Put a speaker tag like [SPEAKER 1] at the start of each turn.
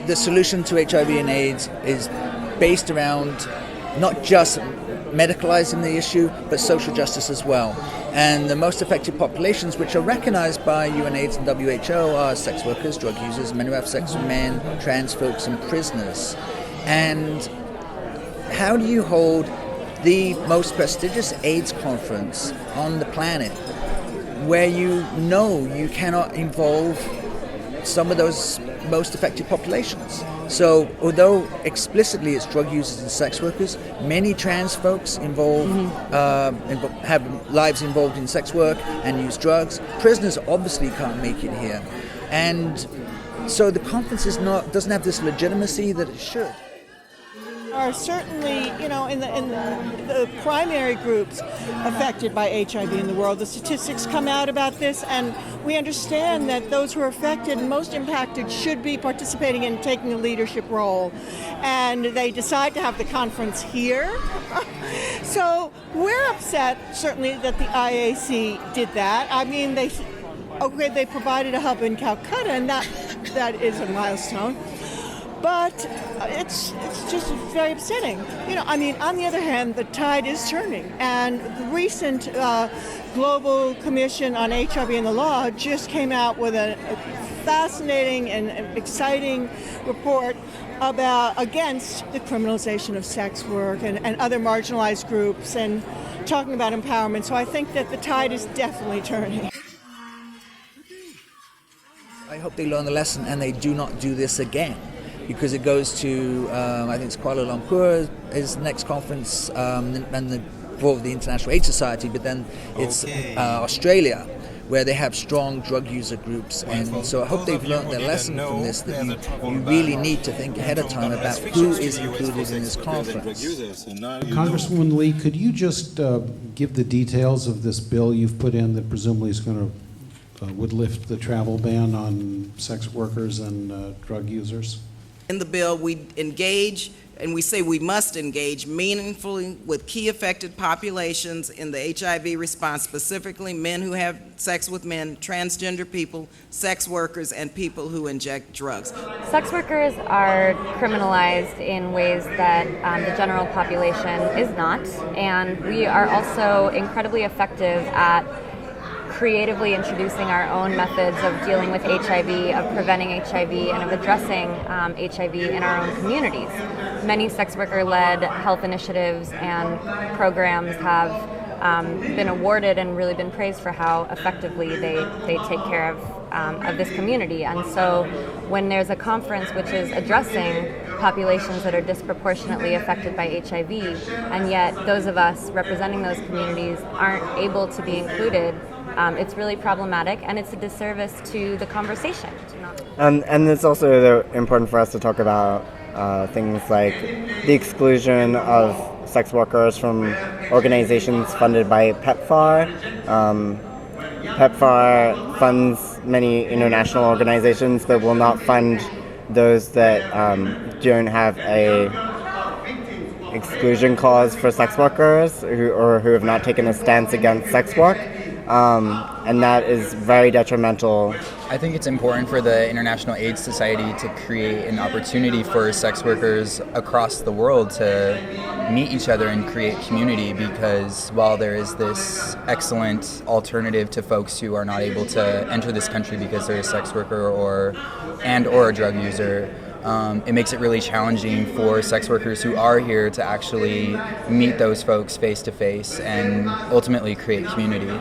[SPEAKER 1] The solution to HIV and AIDS is based around not just medicalizing the issue, but social justice as well. And the most affected populations, which are recognized by UNAIDS and WHO, are sex workers, drug users, men who have sex with men, trans folks, and prisoners. And how do you hold the most prestigious AIDS conference on the planet where you know you cannot involve some of those most affected populations? So although explicitly it's drug users and sex workers, many trans folks have lives involved in sex work and use drugs. Prisoners obviously can't make it here. And so the conference doesn't have this legitimacy that it should.
[SPEAKER 2] Are certainly, in the primary groups affected by HIV in the world. The statistics come out about this, and we understand that those who are affected and most impacted should be participating in taking a leadership role. And they decide to have the conference here. So we're upset, certainly, that the IAC did that. I mean, they provided a hub in Calcutta, and that is a milestone. But it's just very upsetting. On the other hand, the tide is turning. And the recent Global Commission on HIV and the Law just came out with a fascinating and exciting report against the criminalization of sex work and other marginalized groups, and talking about empowerment. So I think that the tide is definitely turning.
[SPEAKER 1] I hope they learn the lesson and they do not do this again. Because it goes to, I think it's Kuala Lumpur is the next conference, and for the International AIDS Society, but then it's Australia, where they have strong drug user groups. And so I hope they've learned their lesson from this, that you really need to think ahead of time about who is included in this conference.
[SPEAKER 3] Congresswoman Lee, could you just give the details of this bill you've put in that presumably is going to would lift the travel ban on sex workers and drug users?
[SPEAKER 4] In the bill, we engage, and we say we must engage meaningfully with key affected populations in the HIV response, specifically men who have sex with men, transgender people, sex workers, and people who inject drugs.
[SPEAKER 5] Sex workers are criminalized in ways that the general population is not, and we are also incredibly effective at creatively introducing our own methods of dealing with HIV, of preventing HIV, and of addressing HIV in our own communities. Many sex worker-led health initiatives and programs have been awarded and really been praised for how effectively they take care of this community. And so when there's a conference which is addressing populations that are disproportionately affected by HIV, and yet those of us representing those communities aren't able to be included, it's really problematic, and it's a disservice to the conversation.
[SPEAKER 6] And it's also important for us to talk about things like the exclusion of sex workers from organizations funded by PEPFAR. PEPFAR funds many international organizations but will not fund those that don't have a exclusion clause for sex workers who have not taken a stance against sex work. And that is very detrimental.
[SPEAKER 7] I think it's important for the International AIDS Society to create an opportunity for sex workers across the world to meet each other and create community, because while there is this excellent alternative to folks who are not able to enter this country because they're a sex worker or a drug user, it makes it really challenging for sex workers who are here to actually meet those folks face to face and ultimately create community.